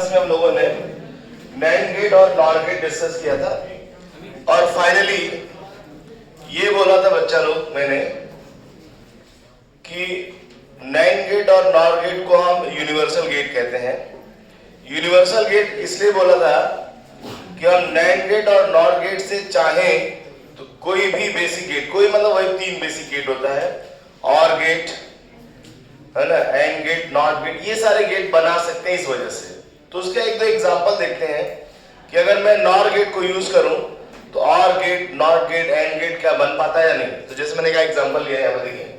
Class में हम लोगों ने नैंड गेट और नॉर गेट डिस्कस किया था और फाइनली ये बोला था बच्चा लोग मैंने कि नैंड गेट और नॉर गेट को हम यूनिवर्सल गेट कहते हैं। यूनिवर्सल गेट इसलिए बोला था कि हम नैंड गेट और नॉर गेट से चाहें तो कोई भी बेसिक गेट, कोई मतलब वही 3 बेसिक गेट होता है, और गेट है ना, एंड गेट, नॉट गेट, ये सारे गेट बना सकते हैं इस वजह से। तो उसका एक दो एग्जांपल देखते हैं कि अगर मैं नॉर गेट को यूज करूं तो OR gate, NOT gate, AND gate क्या बन पाता है या नहीं। तो जैसे मैंने क्या एग्जांपल लिया है, यहाँ पर देखिए,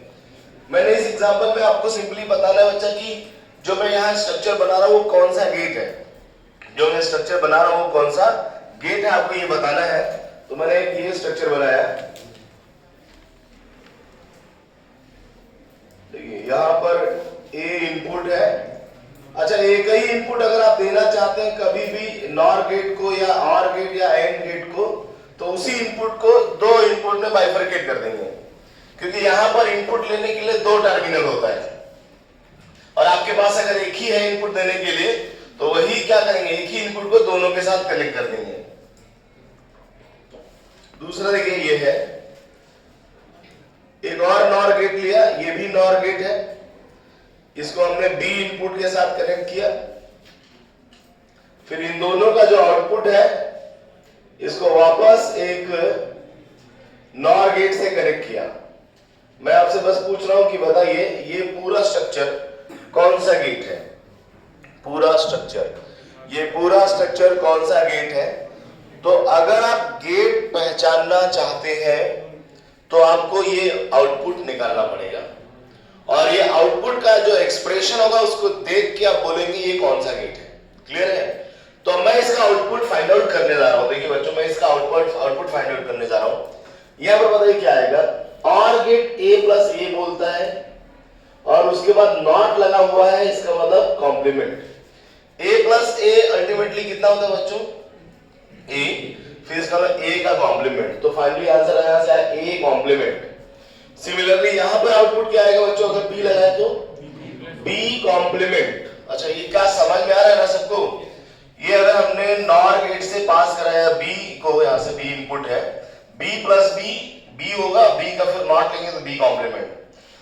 मैंने इस एग्जांपल में आपको सिंपली बताना है बच्चा कि जो मैं यहाँ स्ट्रक्चर बना रहा हूँ वो कौन सा गेट है, जो मैं स्ट्रक्चर बना रहा हूँ वो कौन सा गेट है, आपको ये बताना है। तो मैंने ये स्ट्रक्चर बनाया, देखिए यहाँ पर ए इनपुट है। अच्छा, एक ही इनपुट अगर आप देना चाहते हैं कभी भी नॉर गेट को या और गेट या एंड गेट को, तो उसी इनपुट को 2 इनपुट में बाइफरकेट कर देंगे, क्योंकि यहां पर इनपुट लेने के लिए 2 टर्मिनल होता है और आपके पास अगर एक ही है इनपुट देने के लिए तो वही क्या करेंगे, एक ही इनपुट को दोनों के साथ कनेक्ट कर देंगे। दूसरा देखिए ये है, एक और नॉर गेट लिया, ये भी नॉर गेट है, इसको हमने बी इनपुट के साथ कनेक्ट किया, फिर इन दोनों का जो आउटपुट है इसको वापस एक नॉर गेट से कनेक्ट किया। मैं आपसे बस पूछ रहा हूं कि बताइए ये पूरा स्ट्रक्चर कौन सा गेट है, पूरा स्ट्रक्चर, ये पूरा स्ट्रक्चर कौन सा गेट है। तो अगर आप गेट पहचानना चाहते हैं तो आपको ये आउटपुट निकालना पड़ेगा और ये आउटपुट का जो एक्सप्रेशन होगा उसको देख के आप बोलेंगे ये कौन सा गेट है। क्लियर है? तो मैं इसका आउटपुट फाइंड आउट करने जा रहा हूं। देखिए बच्चों, मैं इसका आउटपुट फाइंड आउट करने जा रहा हूं। यहां पर बताइए क्या आएगा, और गेट a प्लस ए बोलता है और उसके बाद नॉट लगा हुआ है, इसका मतलब complement. a plus A ultimately कितना होता है बच्चों, a, फिर इसका मतलब a का कॉम्प्लीमेंट। तो फाइनली आंसर आया a कॉम्प्लीमेंट। सिमिलरली यहां पर आउटपुट क्या आएगा बच्चों, अगर b लगाए तो b कॉम्प्लीमेंट। अच्छा, ये क्या समझ में आ रहा है ना सबको? ये अगर हमने नॉर गेट से पास कराया b को, यहां से b इनपुट है, b प्लस b होगा, b का फिर नॉट लेंगे तो b कॉम्प्लीमेंट,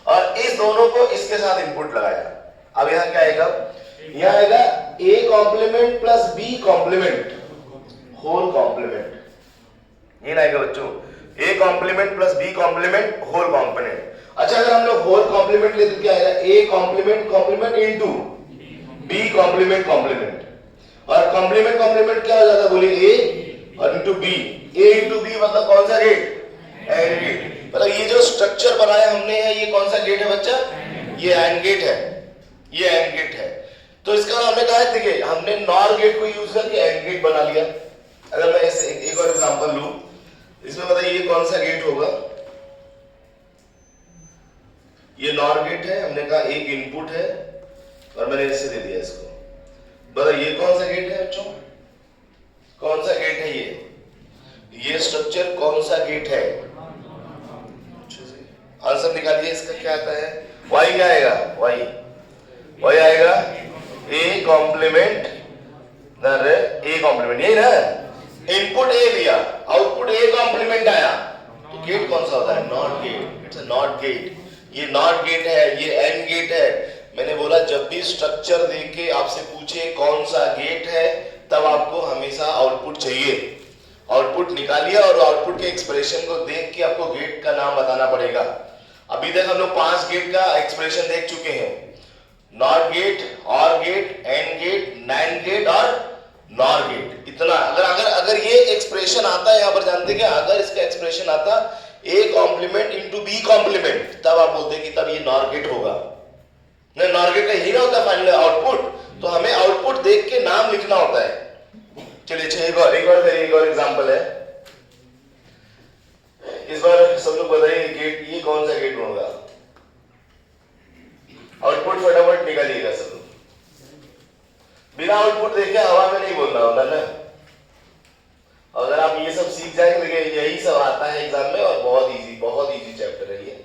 और इस दोनों को इसके साथ इनपुट लगाया। अब यहां क्या आएगा, यहां आएगा a complement plus b complement whole complement. ये आएगा बच्चों a complement plus b complement whole component. अच्छा, अगर हम लोग होल कॉम्प्लीमेंट ले तो क्या आएगा, a complement complement into b complement complement, और कॉम्प्लीमेंट कॉम्प्लीमेंट क्या हो जाता है बोलिए, a और into b, a into b मतलब कौन सा गेट, एंड गेट। मतलब ये जो स्ट्रक्चर बनाया हमने है ये कौन सा गेट है बच्चा, ये एंड गेट है, ये एंड गेट है। तो इसका हमने कहा है, देखिए हमने नॉर गेट को यूज करके एंड गेट बना लिया। अगर मैं ऐसे एक और एग्जांपल लूं, इसमें बताइए ये कौन सा गेट होगा, ये नॉर गेट है, हमने कहा एक इनपुट है और मैंने ऐसे दे दिया इसको। बताइए ये कौन सा गेट है बच्चों, कौन सा गेट है ये स्ट्रक्चर कौन सा गेट है। आंसर निकालिए इसका क्या आता है, y क्या आएगा, y आएगा a कॉम्प्लीमेंट, a कॉम्प्लीमेंट, यही ना, इनपुट a दिया, आउटपुट a कॉम्प्लीमेंट आया, तो गेट कौन सा होता है, not gate. It's a not gate, ये नॉट गेट है, ये एंड गेट है। मैंने बोला जब भी स्ट्रक्चर देके आपसे पूछे कौन सा गेट है तब आपको हमेशा आउटपुट चाहिए। आउटपुट निकालिए और आउटपुट के एक्सप्रेशन को देख के आपको गेट का नाम बताना पड़ेगा। अभी तक हम लोग 5 गेट का एक्सप्रेशन देख चुके हैं, NOT gate, OR gate, AND gate, NAND gate और नॉर गेट। इतना अगर ये एक्सप्रेशन आता है, यहां पर जानते क्या, अगर इसका एक्सप्रेशन आता a complement into b complement, तब आप बोलते कि तब ये नॉर गेट होगा। नॉर गेट का यही ना होता फाइनल आउटपुट, तो हमें आउटपुट देख के नाम लिखना होता है। चलिए एक और एग्जांपल है, इस बार सब लोग बताइए गेट, ये कौन सा गेट होगा, आउटपुट फटाफट निकालिएगा सब लोग, बिना आउटपुट देखे हवा में नहीं बोलना होगा ना। अगर आप ये सब सीख जाएंगे, यही सब आता है एग्जाम में और बहुत इजी चैप्टर है ये।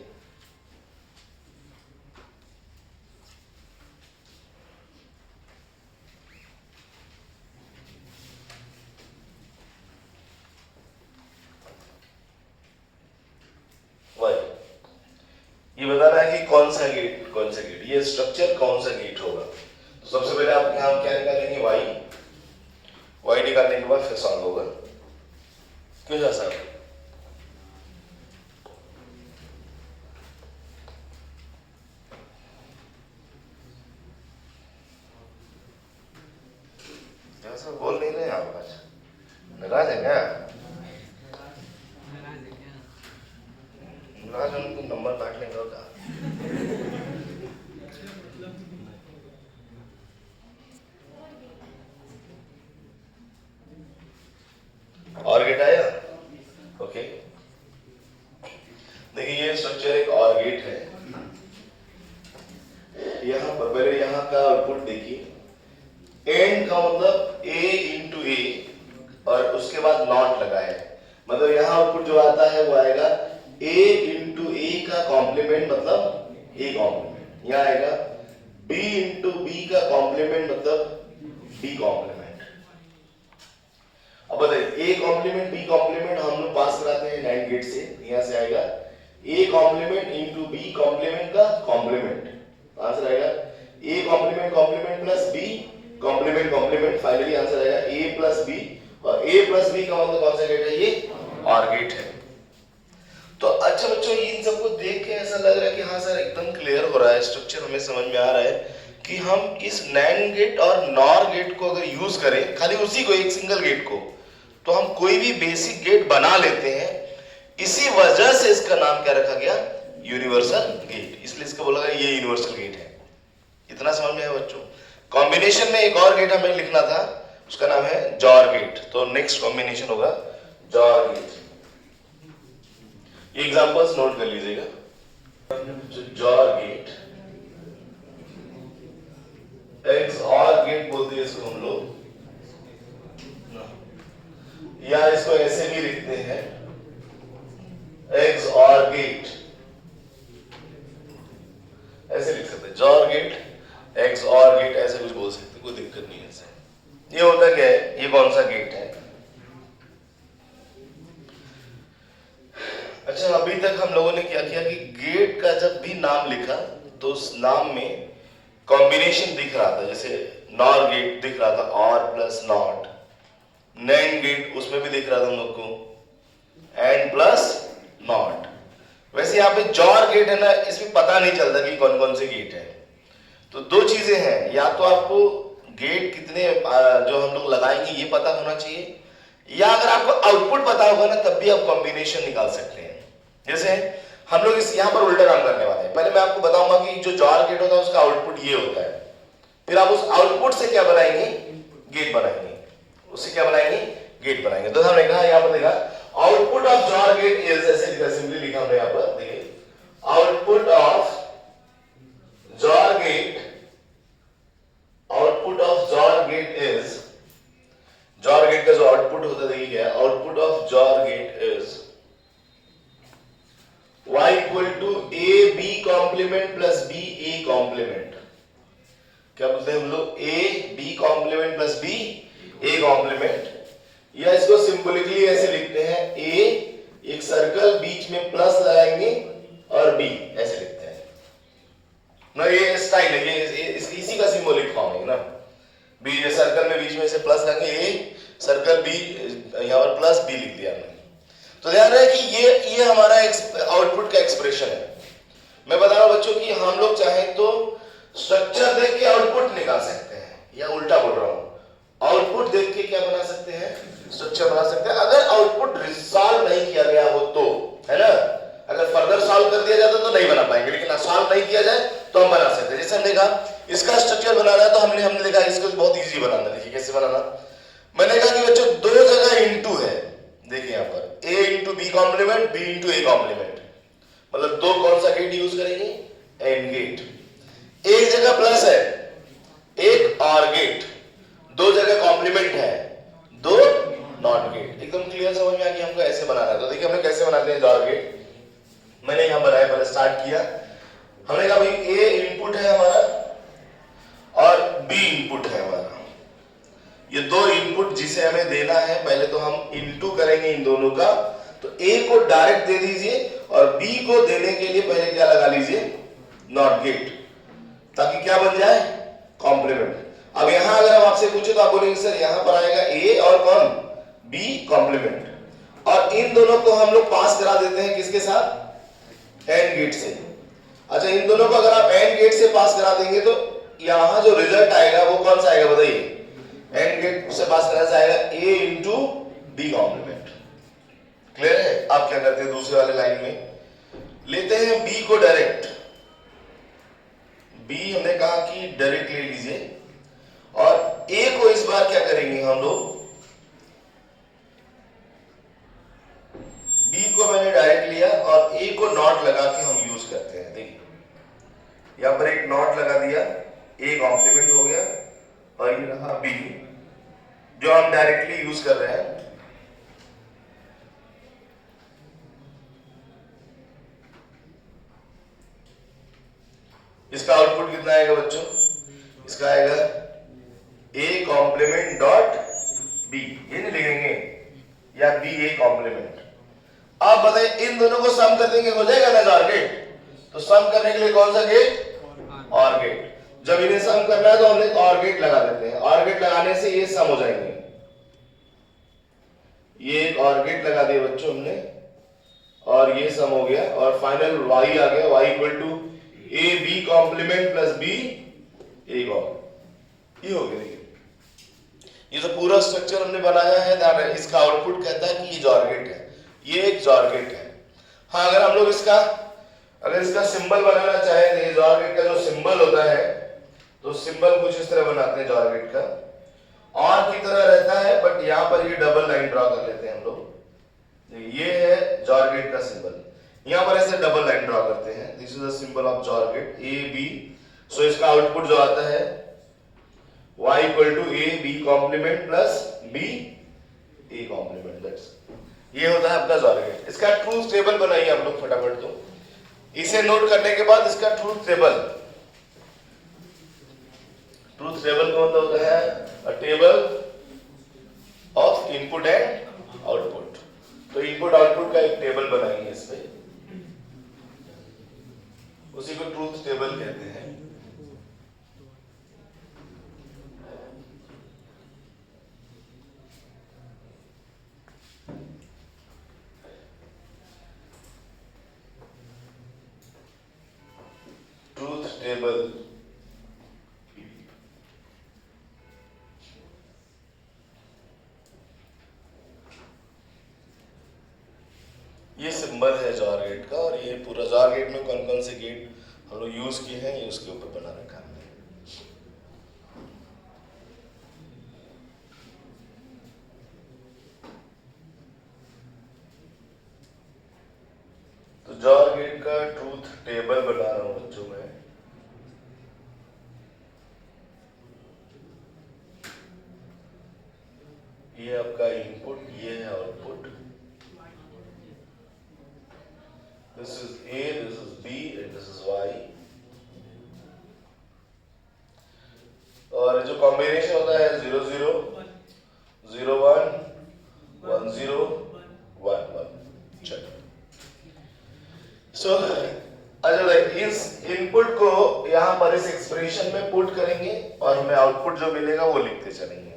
कौन सा गेट, ये स्ट्रक्चर कौन सा गेट होगा। तो सबसे पहले आप यहाँ क्या निकालेंगे, y निकालने के बाद फिर सॉल्व होगा। क्यों जा साहब, बोल नहीं रहे आप, आज नाराज है क्या? नाराज उनको नंबर काटने का होगा। और गेट आया, ओके। देखिए ये स्ट्रक्चर एक और गेट है। यहाँ पर पहले यहाँ का आउटपुट देखिए, एंड का मतलब a इंटू ए और उसके बाद नॉट लगा है, मतलब यहाँ आउटपुट जो आता है वो आएगा a इंटू ए का कॉम्प्लीमेंट मतलब a कॉम्प्लीमेंट, यहाँ आएगा b इंटू बी का कॉम्प्लीमेंट मतलब b कॉम्प्लीमेंट। अब बताइए a कॉम्प्लीमेंट b कॉम्प्लीमेंट हम लोग पास कराते हैं नाइट गेट से, यहाँ से आएगा a complement into b complement का कॉम्प्लीमेंट, आंसर आएगा a complement complement plus b complement complement, finally answer आएगा a प्लस b, और a प्लस b का मतलब कौन सा गेट है, ये और गेट है। तो अच्छा बच्चों, इन सबको देख के ऐसा लग रहा है कि हाँ सर एकदम क्लियर हो रहा है, स्ट्रक्चर हमें समझ में आ रहा है कि हम इस नैंड गेट और नॉर गेट को अगर यूज करें, खाली उसी को, एक सिंगल गेट को, तो हम कोई भी बेसिक गेट बना लेते हैं। इसी वजह से इसका नाम क्या रखा गया, यूनिवर्सल गेट, इसलिए इसका बोला गया ये यूनिवर्सल गेट है। इतना समझ में आया बच्चों। कॉम्बिनेशन में एक और गेट हमें लिखना था, उसका नाम है जॉर गेट, तो नेक्स्ट कॉम्बिनेशन होगा जॉर गेट। ये एग्जांपल्स नोट कर लीजिएगा। जॉर गेट, एक्स और गेट बोलते हैं इसको हम लोग, या इसको ऐसे भी लिखते हैं एक्स और गेट, ऐसे लिख सकते हैं जॉर गेट, एक्स और गेट, ऐसे कुछ बोल सकते, कोई दिक्कत नहीं है इससे। ये होता क्या है, ये कौन सा गेट है। अच्छा, अभी तक हम लोगों ने क्या किया कि गेट का जब भी नाम लिखा तो उस नाम में कॉम्बिनेशन दिख रहा था, जैसे नॉर गेट दिख रहा था और प्लस नॉट, नैंड गेट उसमें भी दिख रहा था हम लोग को एंड प्लस नॉट। वैसे यहाँ पे जॉर गेट है ना, इसमें पता नहीं चलता कि कौन कौन से गेट है। तो दो चीजें हैं, या तो आपको गेट कितने जो हम लोग लगाएंगे ये पता होना चाहिए, या अगर आपको आउटपुट पता होगा ना तब भी आप कॉम्बिनेशन निकाल सकते हैं। जैसे हम लोग इस यहाँ पर उल्टा काम करने वाले हैं। पहले मैं आपको बताऊंगा कि जो जॉर गेट होता है उसका आउटपुट ये होता है, फिर आप उस आउटपुट से क्या बनाएंगे, गेट बनाएंगे, उससे क्या बनाएंगे, गेट बनाएंगे। तो हमने कहा यहाँ पर देखा output of XOR gate is, ऐसे लिखा, सिंपली लिखा हमने यहाँ पर, देखिए output of XOR gate, output of XOR gate is, XOR gate का जो आउटपुट होता है देखिए क्या, output of XOR gate is y equal to a b complement plus b a complement. क्या बोलते हैं हम लोग, a b complement plus b a complement, या इसको सिंबॉलिकली ऐसे लिखते हैं a एक सर्कल बीच में प्लस लगाएंगे और b ऐसे लिखते हैं ना, ये स्टाइल है, ये इसी का सिंबॉलिक फॉर्म है ना, b सर्कल में बीच में से प्लस लगाएंगे, a सर्कल b, यहां पर प्लस b लिख दिया हमने। तो ध्यान रहे कि ये हमारा आउटपुट का एक्सप्रेशन है। मैं बता रहा हूं बच्चों कि हम लोग चाहें तो स्ट्रक्चर देख के आउटपुट निकाल सकते हैं, या उल्टा बोल रहा हूं, आउटपुट देख के क्या बना सकते हैं, स्ट्रक्चर बना सकते हैं, अगर आउटपुट रिजॉल्व नहीं किया गया हो तो, है ना। अगर फर्दर सॉल्व कर दिया जाता तो नहीं बना पाएंगे, लेकिन सॉल्व नहीं किया जाए तो हम बना सकते हैं। जैसे हमने कहा इसका स्ट्रक्चर बनाना है तो हमने देखा इसको बहुत इजी बनाना। देखिए कैसे बनाना, मैंने कहा कि बच्चों दो जगह इंटू है, देखिए यहाँ पर a into B complement, b into A complement, मतलब दो कौन सा गेट यूज करेंगे, एंड गेट। एक जगह प्लस है, एक और गेट, दो जगह कॉम्प्लीमेंट है, दो नॉट गेट। एकदम क्लियर समझ में आ गया हमको ऐसे बनाना है। तो देखिए हमने कैसे बनाते हैं जॉर गेट, मैंने यहां बनाया, पहले स्टार्ट किया, हमने कहा भाई a इनपुट है हमारा और b इनपुट है हमारा, ये दो इनपुट जिसे हमें देना है, पहले तो हम इनटू करेंगे इन दोनों का, तो a को डायरेक्ट दे दीजिए और b को देने के लिए पहले क्या लगा लीजिए, नॉट गेट, ताकि क्या बन जाए, कॉम्प्लीमेंट। अब यहां अगर हम आपसे पूछे तो आप बोलेंगे सर यहां पर आएगा ए और कौन, बी कॉम्प्लीमेंट, और इन दोनों को हम लोग पास करा देते हैं किसके साथ, एंड गेट से। अच्छा, इन दोनों को अगर आप एंड गेट से पास करा देंगे तो यहां जो रिजल्ट आएगा वो कौन सा आएगा बताइए, एंड गेट से पास कराने से आएगा ए इंटू बी कॉम्प्लीमेंट। क्लियर है। आप क्या करते हैं, दूसरे वाले लाइन में लेते हैं बी को डायरेक्ट, बी हमने कहा कि डायरेक्ट ले लीजिए, और ए को इस बार क्या करेंगे हम लोग, बी को मैंने डायरेक्ट लिया और ए को नॉट लगा के हम यूज करते हैं। देखिए यहां पर एक नॉट लगा दिया, ए कॉम्प्लीमेंट हो गया, और ये रहा बी जो हम डायरेक्टली यूज कर रहे हैं। इसका आउटपुट कितना आएगा बच्चों, इसका आएगा ए कॉम्प्लीमेंट डॉट बी, ये नहीं लिखेंगे, या बी ए कॉम्प्लीमेंट। आप बताइए इन दोनों को सम कर देंगे हो जाएगा ना नॉर गेट, तो सम करने के लिए कौन सा गेट, और गेट। जब इन्हें सम करना है तो हम एक और गेट लगा देते हैं, और गेट लगाने से ये सम हो जाएंगे। ये एक और गेट लगा दिया बच्चों हमने, और ये सम हो गया, और फाइनल y आ गया, y equal to A B complement plus B A complement. ये हो गया। ये तो पूरा स्ट्रक्चर हमने बनाया है, इसका आउटपुट कहता है कि ये जॉर गेट है, ये एक जॉर गेट है। हाँ, अगर हम लोग इसका सिंबल बनाना चाहें, तो ये जॉर गेट का जो सिंबल होता है, तो सिंबल कुछ इस तरह बनाते हैं जॉर गेट का, और की तरह रहता है, बट यहां पर ये डबल लाइन ड्रॉ कर लेते हैं हम लोग। ये है जॉर गेट का सिंबल, यहां पर ऐसे डबल लाइन ड्रॉ करते हैं, this is the symbol of XOR gate, A B. So इसका आउटपुट जो आता है y equal to A B complement plus B A complement, that's, ये होता है आपका जॉर गेट। इसका ट्रूथ टेबल बनाइए आप लोग फटाफट। तो इसे नोट करने के बाद इसका ट्रूथ टेबल का मतलब होता है अ table of input and output. तो इनपुट आउटपुट का एक टेबल बनाएंगे इस पे, उसी को ट्रूथ टेबल कहते हैं। ट्रूथ टेबल ये सिंबल है जॉर गेट का, और ये पूरा जॉर गेट में कौन कौन से गेट हम लोग यूज किए हैं ये उसके ऊपर बना रखा है। तो जॉर गेट का ट्रूथ टेबल बना रहा हूं बच्चों में। ये आपका इनपुट, ये है output, this is A, this is B and this is Y। और जो कॉम्बिनेशन होता है 0 0 0 1 1 0 1 1। चलो, सो अच्छा इस इनपुट को यहां पर इस एक्सप्रेशन में पुट करेंगे, और हमें आउटपुट जो मिलेगा वो लिखते चलेंगे।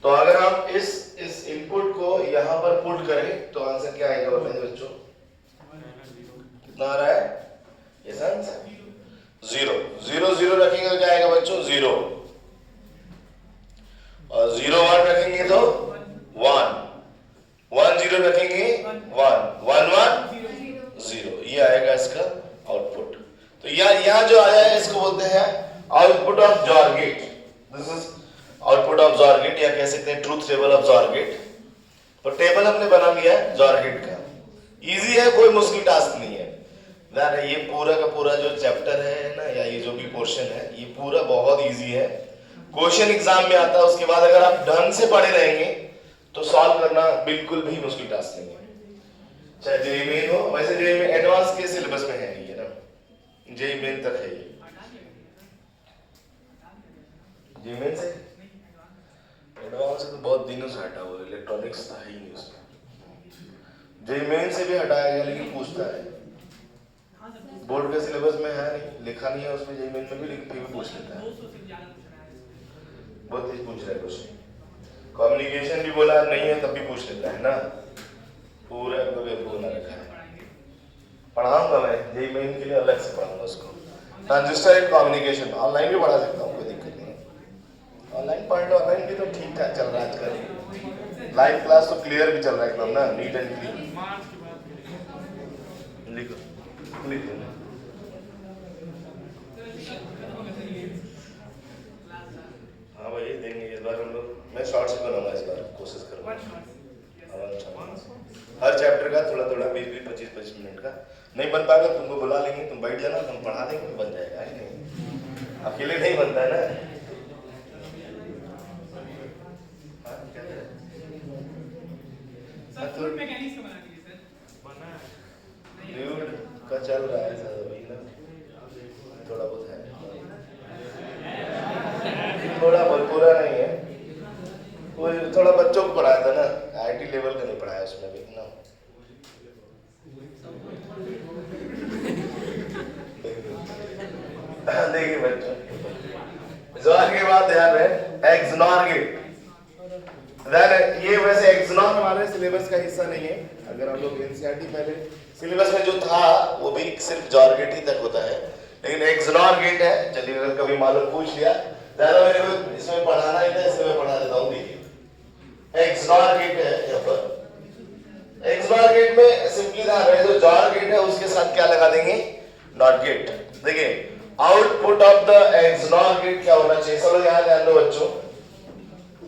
तो अगर हम इस इनपुट को यहां पर पुट करें तो आंसर क्या आएगा बताइए बच्चों, कितना आ रहा है, ये आंसर 0 0 0 रखेंगे तो क्या आएगा बच्चों, 0, और 0 1 रखेंगे तो 1 1 0 रखेंगे 1 1 1 0, ये आएगा इसका आउटपुट। तो यहाँ जो आया है इसको बोलते हैं output of XOR gate. This is output of XOR gate, या कह सकते हैं truth table of XOR gate. तो टेबल हमने बना लिया है जॉर गेट का, इजी है, कोई मुश्किल टास्क नहीं है। ये पूरा का पूरा जो चैप्टर है ना, या ये जो भी पोर्शन है, ये पूरा बहुत इजी है। क्वेश्चन एग्जाम में आता है, उसके बाद अगर आप ढंग से पढ़े रहेंगे तो सॉल्व करना बिल्कुल भी मुश्किल टास्क नहीं है। चाहे जेईई मेन हो, वैसे जेईई में एडवांस के सिलेबस में है ये ना, जेईई मेन तक है ये, जेईई मेन से एडवांस से तो बहुत दिनों से हटा हुआ है, इलेक्ट्रॉनिक्स था ही नहीं उसमें। जेईई मेन से भी हटाया गया, लेकिन पूछता है बोर्ड के सिलेबस में है नहीं, लिखा नहीं है उसमें, जेईई मेन में भी फिर भी पूछ लेता है, बहुत तेज पूछ रहा है क्वेश्चन। कम्युनिकेशन भी बोला नहीं है तब भी पूछ लेता है ना, पूरा बना रखा है। पढ़ाऊंगा मैं जेईई मेन के लिए, अलग से पढ़ाऊंगा उसको। ट्रांजिस्टर एंड कम्युनिकेशन ऑनलाइन भी पढ़ा सकता हूँ, कोई दिक्कत नहीं है। ऑनलाइन पढ़ लो, ऑनलाइन भी तो ठीक ठाक चल रहा है आजकल। लाइव क्लास तो क्लियर भी चल रहा है एकदम ना, नीट एंड क्लीन। लिखो लिखो। हाँ भाई देंगे इस बार हम लोग, मैं शॉर्ट से बनाऊंगा इस बार, कोशिश करूंगा। हर चैप्टर का थोड़ा थोड़ा 20-20, 25-25 मिनट का। नहीं बन पाएगा तुमको बुला लेंगे, तुम बैठ जाना, हम पढ़ा देंगे, बन जाएगा। है नहीं, अकेले नहीं बनता है ना। ड्यूड का चल रहा है सर अभी ना, थोड़ा बहुत है, थोड़ा बहुत, पूरा नहीं है। वो थोड़ा बच्चों को पढ़ाया था ना, आईटी लेवल का नहीं पढ़ाया उसमें भी ना। देखिए बच्चों, जोर के बाद ध्यान रहे, एक्सनॉर गेट। ये वैसे एक्सनॉर हमारे सिलेबस का हिस्सा नहीं है। अगर हम लोग एनसीईआरटी पहले सिलेबस में जो था वो भी सिर्फ जॉर गेट ही तक होता है, लेकिन एक्सनॉर गेट है। चलिए अगर कभी मालूम पूछ लिया, ज्यादा मेरे को इसमें पढ़ाना ही था, इसमें मैं पढ़ा देता हूँ। देखिए एक्सनॉर गेट है यहाँ पर। एक्सनॉर गेट में सिंपली ध्यान रहे, जो जॉर गेट है उसके साथ क्या लगा देंगे, नॉट गेट। देखिए output of the XNOR gate क्या होना चाहिए, सब लोग यहाँ ध्यान दो बच्चों।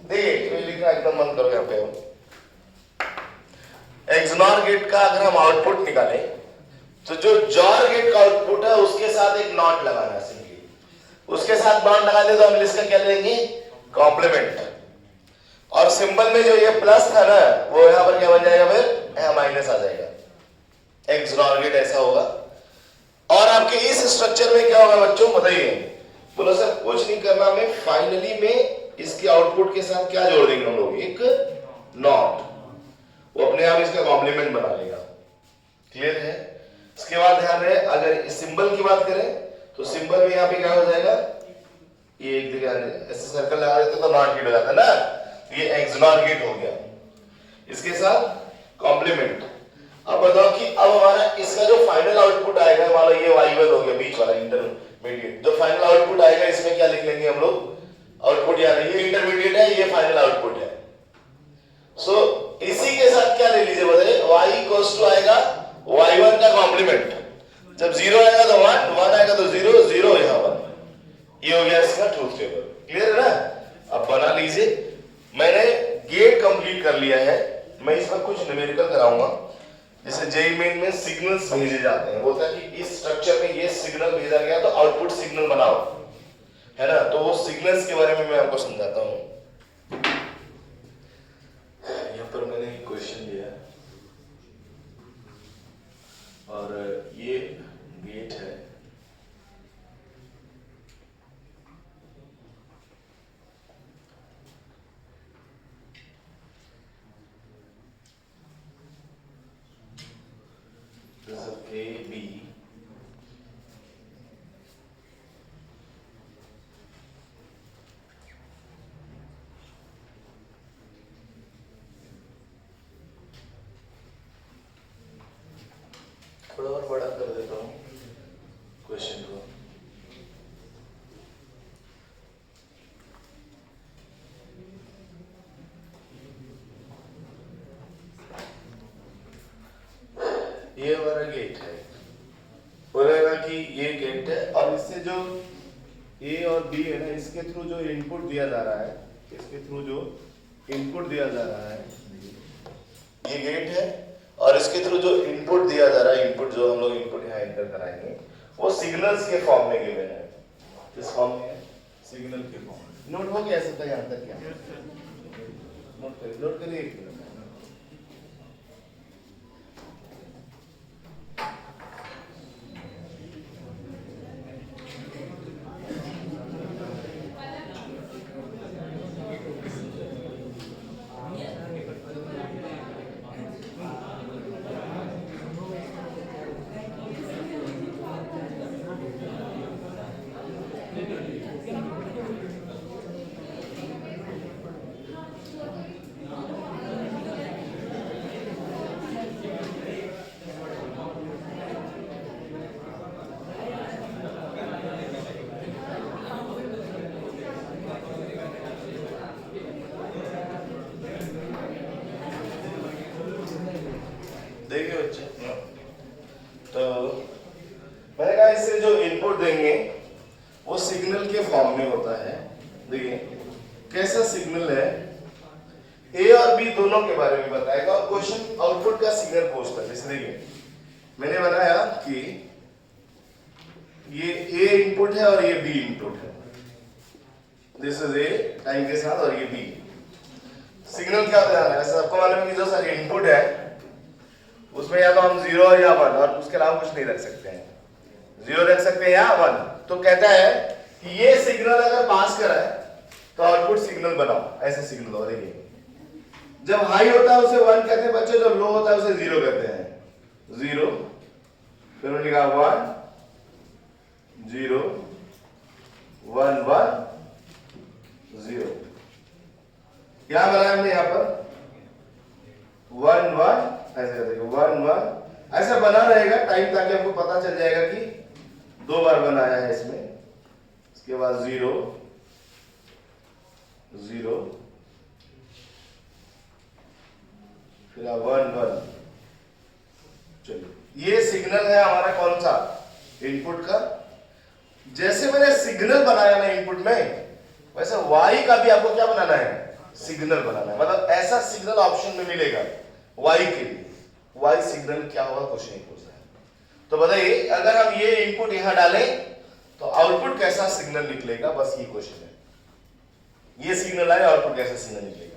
देखिए लिखना एकदम बंद करो यहाँ पे। एक्सनॉर गेट का अगर हम आउटपुट निकालें तो जो जॉर गेट का आउटपुट है उसके साथ एक नॉट लगाना है, सिंपली उसके साथ नॉट लगा दे तो हम इसका क्या लेंगे, कॉम्प्लीमेंट। और सिंबल में जो ये प्लस था ना, वो यहाँ पर क्या बन जाएगा, फिर यहाँ माइनस आ जाएगा। एक्सनॉर गेट ऐसा होगा। और आपके इस स्ट्रक्चर में क्या होगा बच्चों बताइए, बोलो सर कुछ नहीं करना, मैं फाइनली में इसके आउटपुट के साथ क्या जोड़ देंगे हम लोग, एक नॉट, वो अपने आप इसका कॉम्प्लीमेंट बना लेगा। क्लियर है। इसके बाद ध्यान रहे, अगर इस सिंबल की बात करें तो सिंबल में यहाँ पे क्या हो जाएगा, ये एक जगह ऐसे सर्कल लगा देते तो नॉट गेट हो जाता है ना, ये एक्सनॉर गेट हो गया, इसके साथ कॉम्प्लीमेंट। अब बताओ कि अब हमारा इसका जो फाइनल आउटपुट आएगा, मान लो ये y1 हो गया, बीच वाला इंटरमीडिएट, जो फाइनल आउटपुट आएगा इसमें क्या लिख लेंगे हम लोग, आउटपुट यानी ये इंटरमीडिएट है, ये फाइनल आउटपुट है। सो इसी के साथ क्या ले लीजिए बताइए, y इक्वल्स टू आएगा y1 का कॉम्प्लीमेंट। जब 0 आएगा तो 1, 1 आएगा तो 0, 0 यहाँ 1। ये हो गया इसका ट्रूथ टेबल। क्लियर है ना। अब बना लीजिए, मैंने गेट कंप्लीट कर लिया है, मैं इसमें कुछ न्यूमेरिकल कराऊंगा। जैसे जेईई मेन में सिग्नल्स भेजे जाते हैं, बोलता है कि इस स्ट्रक्चर में ये सिग्नल भेजा गया तो आउटपुट सिग्नल बनाओ, है ना। तो वो सिग्नल्स के बारे में मैं आपको समझाता हूँ। यहाँ पर मैंने एक क्वेश्चन दिया है और ये गेट है, A B थोड़ा और बड़ा कर देता हूँ क्वेश्चन को। ये हमारा गेट है, बोलेगा कि ये गेट है और इससे जो A और B है ना, इसके थ्रू जो इनपुट दिया जा रहा है, इसके थ्रू जो इनपुट दिया जा रहा है, ये गेट है और इसके थ्रू जो इनपुट दिया जा रहा है, इनपुट जो हम लोग इनपुट यहाँ एंटर कराएंगे वो सिग्नल्स के फॉर्म में गिवन है। किस फॉर्म में है, सिग्नल के फॉर्म में। नोट हो गया सब यहाँ तक क्या, नोट करिए एक मिनट। कैसा सिग्नल है, ए और बी दोनों के बारे में बताएगा और क्वेश्चन आउटपुट का सिग्नल पूछता है। जैसे देखिए मैंने बनाया कि ये ए इनपुट है और ये बी इनपुट है, दिस इज ए टाइम के साथ और ये बी। सिग्नल क्या होता है, सबको मालूम है कि जो सारे इनपुट है उसमें या तो हम 0 या 1 और उसके अलावा कुछ नहीं रख सकते हैं, 0 रख सकते हैं या 1। तो कहता है कि ये सिग्नल अगर पास करा है तो आउटपुट सिग्नल बनाओ, ऐसे सिग्नल हो। देखिए जब हाई होता है उसे 1 कहते हैं बच्चे, जब लो होता है उसे 0 कहते हैं। 0 फिर उन्होंने कहा 1 0 1 1 0। क्या बनाया हमने यहाँ पर 1 1 ऐसे कर देंगे 1 1 ऐसा बना रहेगा टाइम, ताकि हमको पता चल जाएगा कि 2 बार बनाया है इसमें। इसके बाद 0 0 फिर 1 1। चलिए ये सिग्नल है हमारा कौन सा, इनपुट का। जैसे मैंने सिग्नल बनाया ना इनपुट में, वैसे y का भी आपको क्या बनाना है, सिग्नल बनाना है। मतलब ऐसा सिग्नल ऑप्शन में मिलेगा y के लिए। y सिग्नल क्या होगा क्वेश्चन पूछ रहा है। तो बताइए अगर हम ये इनपुट यहां डालें तो आउटपुट कैसा सिग्नल निकलेगा, बस ये क्वेश्चन है। ये सिग्नल आए आउटपुट कैसा सिग्नल निकलेगा।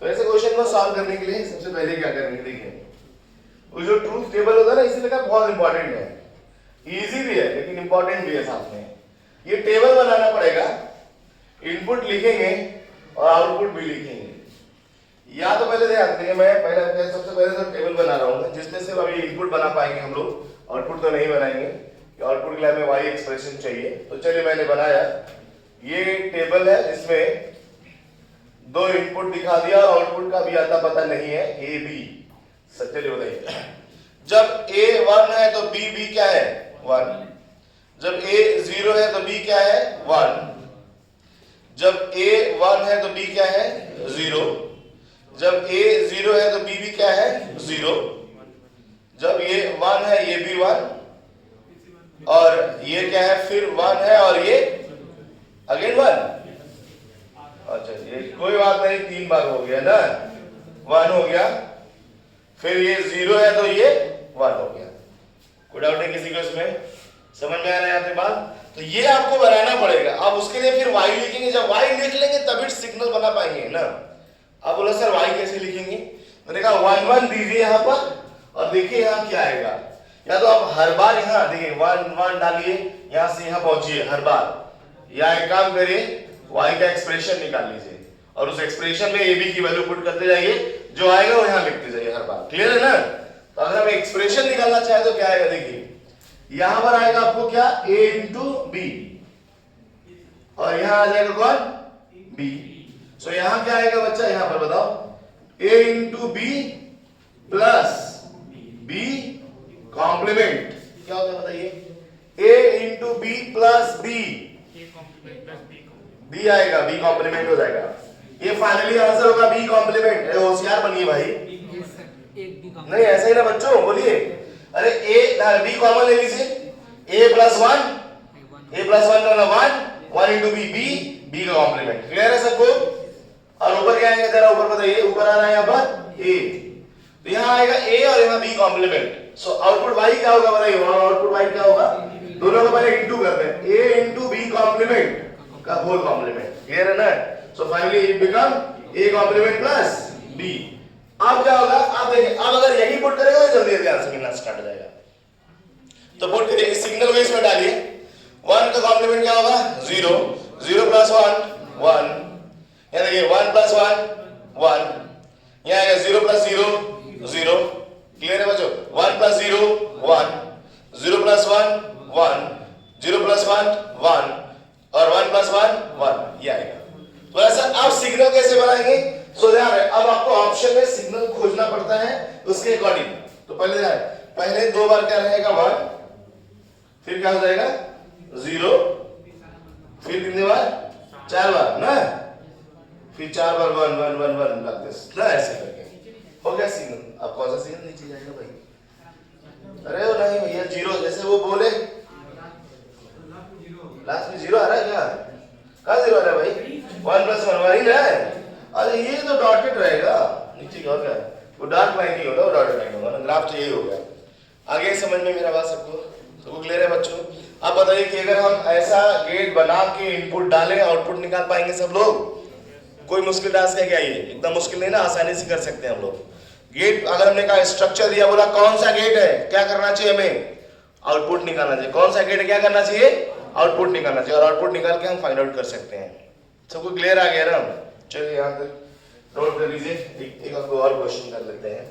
तो ऐसे क्वेश्चन को सॉल्व करने के लिए सबसे पहले क्या करेंगे, देखिए वो जो ट्रूथ टेबल होता है ना, इसीलिए का बहुत इंपॉर्टेंट है, इजी भी है लेकिन इंपॉर्टेंट भी है साथ में। ये टेबल बनाना पड़ेगा, इनपुट लिखेंगे और आउटपुट भी लिखेंगे। या तो पहले ध्यान देंगे, मैं सबसे पहले तो टेबल बना रहा हूँ जिसमें से अभी इनपुट बना पाएंगे हम लोग, आउटपुट तो नहीं बनाएंगे। आउटपुट के लिए हमें y एक्सप्रेशन चाहिए। तो चलिए मैंने बनाया ये टेबल है जिसमें 2 इनपुट दिखा दिया और आउटपुट का भी आता पता नहीं है, ए बी। चलिए बताइए जब a 1 है तो b क्या है 1, जब a 0 है तो b क्या है 1, जब a 1 है तो b क्या है 0, जब a 0 है तो b भी क्या है 0, जब ये 1 है ये भी 1 और ये क्या है फिर 1 है और ये अगेन 1। अच्छा ये कोई बात नहीं, 3 बार हो गया ना, 1 हो गया, फिर ये 0 है तो ये 1 हो गया। कोई डाउट है किसी को इसमें, समझ में आ रहा है आपकी बात। तो ये आपको बनाना पड़ेगा। अब उसके लिए फिर y लिखेंगे, जब y लिख लेंगे तभी सिग्नल बना पाएंगे ना। अब बोला सर y कैसे लिखेंगे, मैंने कहा 1 1 दीजिए यहाँ पर और देखिए यहाँ क्या आएगा। या तो आप हर बार यहाँ देखिए 1 1 डालिए, यहाँ से यहाँ पहुंचिए हर बार, या एक काम करिए y का एक्सप्रेशन निकाल लीजिए और उस एक्सप्रेशन में ab की वैल्यू पुट करते जाइए, जो आएगा वो यहाँ लिखते जाइए हर बार। क्लियर है ना। तो अगर हम एक्सप्रेशन निकालना चाहे तो क्या आएगा, देखिए यहां पर आएगा आपको क्या a इंटू बी और यहां आ जाएगा कौन b। सो यहां क्या आएगा बच्चा, यहां पर बताओ a into B plus b complement. क्या होता है बताइए, a into B plus b, b आएगा, b कॉम्प्लीमेंट हो जाएगा। ये फाइनली आंसर होगा b कॉम्प्लीमेंट। होशियार बनिए भाई, नहीं ऐसा ही ना बच्चों, बोलिए। अरे a b कॉमन ले लीजिए, a प्लस 1 का 1 इंटू बी, b का कॉम्प्लीमेंट। क्लियर है सबको। और ऊपर क्या आएगा जरा ऊपर बताइए, ऊपर आ रहा है यहाँ पर a, तो यहाँ आएगा a और यहाँ b complement. So output y क्या होगा बताइए, आउटपुट y क्या होगा, दोनों को पहले इंटू करते हैं, a इंटू बी कॉम्प्लीमेंट का होल कॉम्प्लीमेंट। क्लियर है ना। So finally it become a complement plus b। अब क्या होगा, आप देखिए अब अगर यही पुट करेगा तो जल्दी जल्दी आंसर मिलना स्टार्ट हो जाएगा। तो पुट करिए, सिग्नल को इसमें डालिए, 1 का कॉम्प्लीमेंट क्या होगा 0, 0 प्लस 1 1, यहाँ देखिए 1 प्लस 1 1, यहाँ आएगा 0 प्लस 0 0। क्लियर है बच्चों, 1 प्लस 0 1, 0 प्लस 1 1, 0 प्लस 1 1 और 1 प्लस 1 1, ये आएगा। तो ऐसा अब सिग्नल कैसे बनाएंगे, सो ध्यान है अब आपको ऑप्शन में सिग्नल खोजना पड़ता है उसके अकॉर्डिंग। तो पहले ध्यान, पहले 2 बार क्या रहेगा 1, फिर क्या हो जाएगा 0, फिर कितनी बार 4 बार ना, फिर 4 बार 1 1 1 1 लगते ना, ऐसे करके हो गया सिग्नल। अब कौन सा सिग्नल नीचे जाएगा भाई, अरे वो नहीं भैया 0, जैसे वो बोले लास्ट में 0 आ रहा है क्या, कहाँ जीरो आ रहा है भाई? 1+1 वही ना है। अरे ये तो डॉटेड रहेगा नीचे का, क्या वो डार्क लाइन नहीं होगा, वो डॉटेड लाइन होगा ना। ग्राफ तो यही हो गया। आगे समझ में मेरा बात सबको क्लियर है बच्चों? अब बताइए कि अगर हम ऐसा गेट बना के इनपुट डालें, आउटपुट निकाल पाएंगे सब लोग? कोई मुश्किल टास्क है क्या ये? एकदम मुश्किल नहीं ना, आसानी से कर सकते हैं हम लोग। गेट अगर हमने कहा स्ट्रक्चर दिया, बोला कौन सा गेट है, क्या करना चाहिए हमें? आउटपुट निकालना चाहिए। कौन सा गेट है, क्या करना चाहिए? आउटपुट निकालना चाहिए। और आउटपुट निकाल के हम फाइंड आउट कर सकते हैं। सबको क्लियर आ गया ना? चलिए यहाँ तक नोट कर लीजिए। एक आपको और क्वेश्चन कर लेते हैं।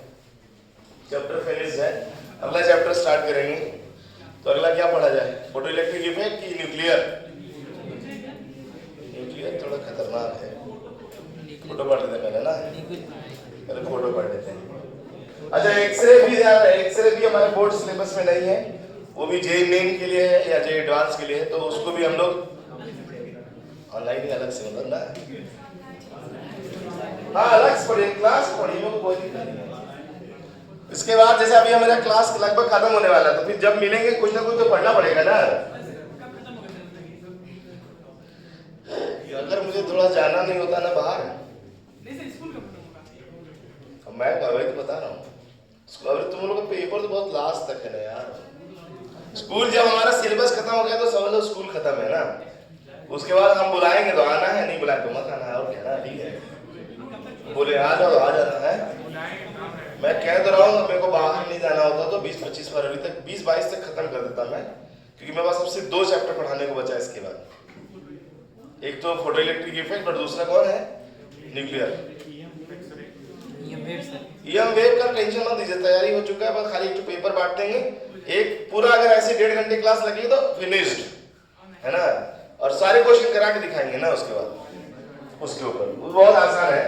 चैप्टर फिनिश है, अगला चैप्टर स्टार्ट करेंगे। तो अगला क्या पढ़ा जाए? फोटो इलेक्ट्रिक इफेक्ट की न्यूक्लियर? न्यूक्लियर थोड़ा खतरनाक है। फोटो पढ़ लेते पहले ना, पहले फोटो पढ़ लेते हैं। अच्छा, एक्सरे भी यार, एक्सरे भी हमारे बोर्ड सिलेबस में नहीं है, वो भी जे मेन के लिए है या जे एडवांस के लिए है, तो उसको भी हम लोग ऑनलाइन ही अलग से मतलब ना, हाँ अलग से पढ़िए, क्लास पढ़िए, वो कोई दिक्कत नहीं है। इसके बाद जैसे अभी हमारा क्लास लगभग खत्म होने वाला है, तो फिर जब मिलेंगे कुछ ना कुछ तो पढ़ना पड़ेगा ना। अगर मुझे थोड़ा जाना नहीं होता ना बाहर, मैं वही तो बता रहा हूँ, तुम लोग का पेपर तो बहुत लास्ट तक है ना यार। स्कूल जब हमारा सिलेबस खत्म हो गया तो समझ लो स्कूल खत्म है ना। उसके बाद हम बुलाएंगे तो आना है, नहीं बुलाए तो मत आना है, और क्या ना, ठीक है। बोले आ जाओ, आ जाना है। मैं कह तो रहा हूँ, मेरे को बाहर नहीं जाना होता तो 20-25 फरवरी तक, 20-22 तक खत्म कर देता मैं, क्योंकि मेरे पास अब सिर्फ 2 चैप्टर पढ़ाने को बचा है इसके बाद। एक तो फोटो इलेक्ट्रिक इफेक्ट और दूसरा कौन है? न्यूक्लियर। ईएम वेव का टेंशन मत दीजिए, तैयारी हो चुका है, बस खाली एक पेपर बांट देंगे। एक पूरा अगर ऐसे 1.5 घंटे क्लास लगेगी तो फिनिश्ड है ना, और सारे क्वेश्चन करा के दिखाएंगे ना उसके बाद उसके ऊपर। वो बहुत आसान है।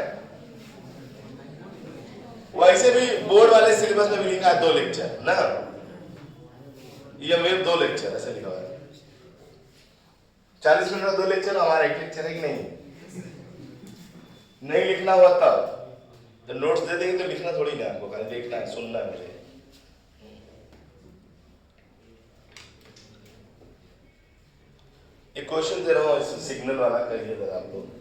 वैसे भी बोर्ड वाले सिलेबस में भी लिखा है 2 लेक्चर ना, ईएम वेव 2 लेक्चर ऐसे लिखा हुआ है। 40 मिनट में 2 लेक्चर, हमारा 1 लेक्चर है कि नहीं? नहीं लिखना हुआ तब तो नोट्स दे देंगे तो लिखना थोड़ी ना, आपको खाली देखना है, सुनना है मुझे। एक क्वेश्चन दे रहा हूँ सिग्नल वाला, करिए जरा आप लोग।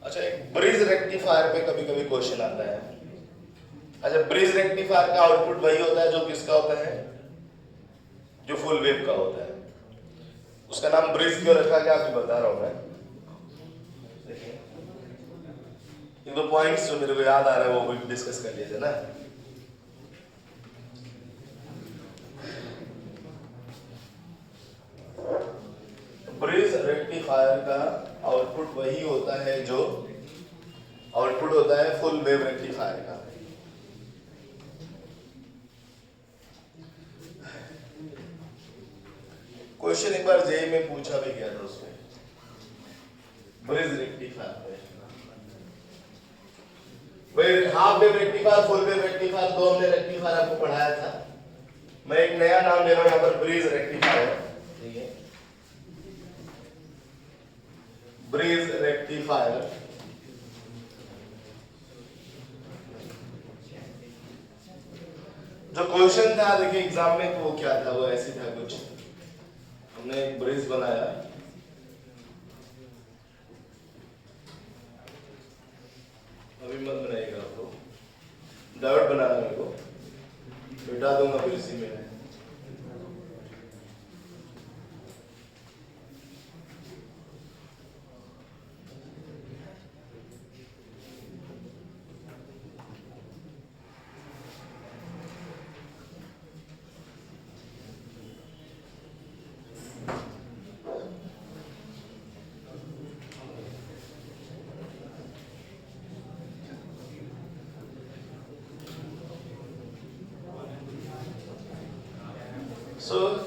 अच्छा, एक ब्रिज रेक्टिफायर पे कभी कभी क्वेश्चन आता है। अच्छा, ब्रिज रेक्टिफायर का आउटपुट वही होता है जो किसका होता है? जो फुल वेव का होता है। उसका नाम ब्रिज क्यों रखा गया आपको बता रहा हूं मैं। देखिए, एक 2 पॉइंट्स जो मेरे को याद आ रहा है वो भी डिस्कस कर लीजिए ना। ब्रिज रेक्टिफायर का आउटपुट वही होता है जो आउटपुट होता है फुल वेव रेक्टिफायर का। क्वेश्चन एक बार जेई में पूछा भी गया था उसमें, ब्रिज रेक्टिफायर में half wave rectifier, full wave rectifier, 2 हमने रेक्टिफायर आपको पढ़ाया था। मैं एक नया नाम दे रहा हूं यहाँ पर, ब्रिज रेक्टिफायर। ठीक है, ब्रिज रेक्टिफायर। जो क्वेश्चन था देखिए एग्जाम में, तो वो क्या था? वो ऐसे था कुछ, हमने एक ब्रिज बनाया, अभी मत बनाइएगा, आपको डायोड बनाना, मेरे को बिठा दूंगा फिर इसी में।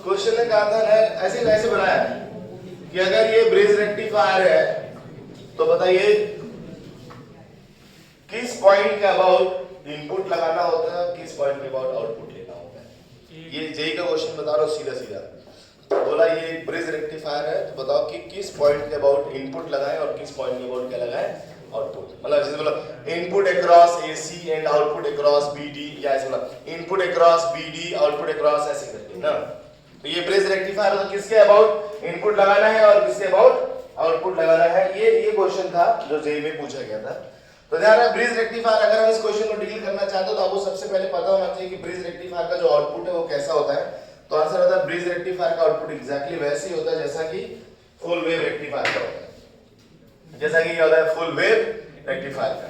क्वेश्चन ने कहा था ना, ऐसे कैसे बनाया कि अगर ये ब्रिज रेक्टिफायर है तो बताइए किस पॉइंट के अबाउट इनपुट लगाना होता है, किस पॉइंट के अबाउट आउटपुट लेना होता है। ये जेई का क्वेश्चन बता रहा हूँ सीधा सीधा। बोला ये एक ब्रिज रेक्टिफायर है, तो बताओ कि किस पॉइंट के अबाउट इनपुट लगाएं और किस पॉइंट के अबाउट क्या लगाएं, आउटपुट। मतलब जैसे बोला input across AC and output across BD, या ऐसे बोला input across BD output across, ऐसे करके ना। तो ये ब्रिज रेक्टिफायर तो किसके अबाउट इनपुट लगाना है और किसके अबाउट आउटपुट लगाना है, ये क्वेश्चन था जो जेई में पूछा गया था। तो ध्यान रखना ब्रिज रेक्टिफायर, अगर हम इस क्वेश्चन को डील करना चाहते हो तो आपको सबसे पहले पता होना चाहिए कि ब्रिज रेक्टिफायर का जो आउटपुट है वो कैसा होता है। तो आंसर होता है ब्रिज रेक्टिफायर का आउटपुट एग्जैक्टली वैसे ही होता है जैसा कि फुल वेव रेक्टिफायर का होता है, जैसा कि क्या होता है फुल वेव रेक्टिफायर का।